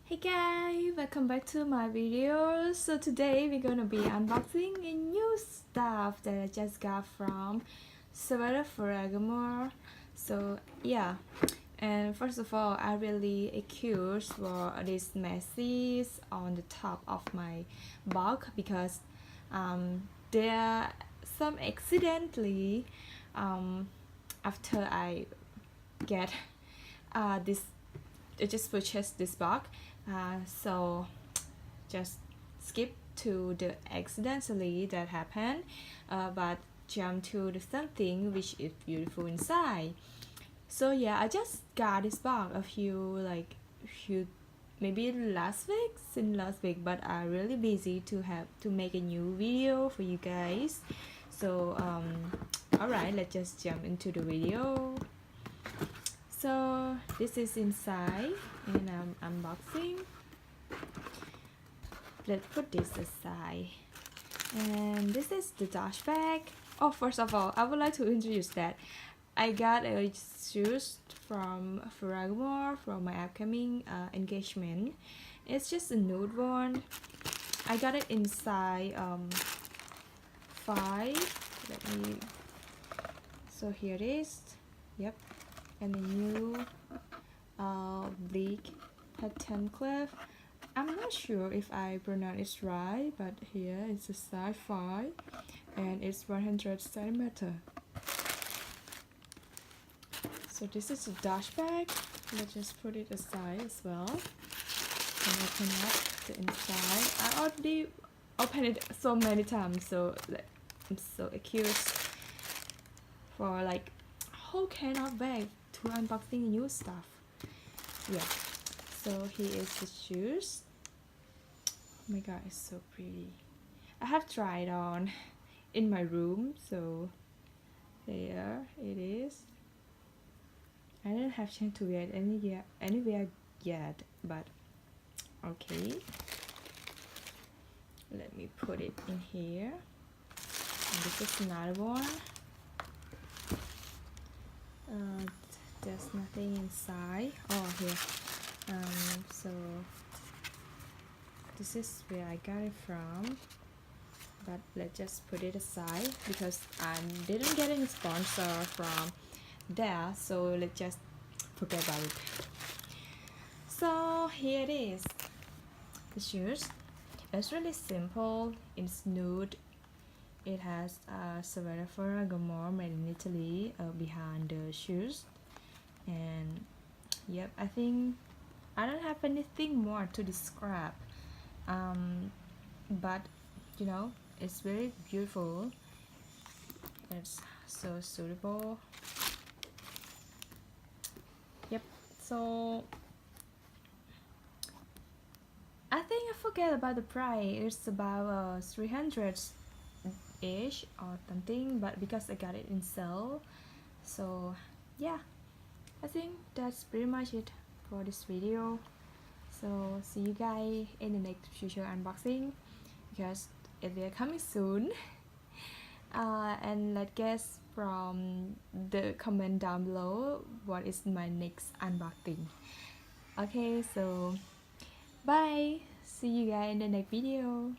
Hey guys, welcome back to my video. So today we're gonna be unboxing a new stuff that I just got from Salvatore Ferragamo. So yeah, and first of all, I really curious for this messes on the top of my box because there some accidentally after I get this I just purchased this box, so just skip to the accidentally that happened, but jump to the something which is beautiful inside. So yeah, I just got this box a few maybe since last week, but I'm really busy to make a new video for you guys. So alright, let's just jump into the video. So this is inside and I'm unboxing. Let's put this aside. And this is the Dutch bag. Oh, first of all, I would like to introduce that I got a shoes from Ferragamo from my upcoming engagement. It's just a nude one. I got it inside 5. Let me. So here it is. Yep. And a new bleak pattern clip. I'm not sure if I pronounce it right, but here it's a size 5 and it's 100 centimeter. So this is a Dutch bag. Let's just put it aside as well and open up the inside. I already opened it so many times, so I'm so curious for like whole kind of bag to unboxing new stuff. Yeah, so here is the shoes. Oh my god, it's so pretty. I have tried on in my room, so there it is. I don't have chance to wear it anywhere yet, but okay. Let me put it in here. And this is another one. There's nothing inside. Oh, here. So this is where I got it from, but let's just put it aside because I didn't get any sponsor from there, so let's just forget about it. So here it is, the shoes. It's really simple. It's nude. It has Salvatore Ferragamo made in Italy behind the shoes. And yep, I think I don't have anything more to describe, but you know, it's very beautiful. It's so suitable. Yep, so I think I forget about the price. It's about 300 ish or something, but because I got it in sale, so yeah, I think that's pretty much it for this video. So see you guys in the next future unboxing because it will coming soon. And let's guess from the comment down below what is my next unboxing. Okay, so bye. See you guys in the next video.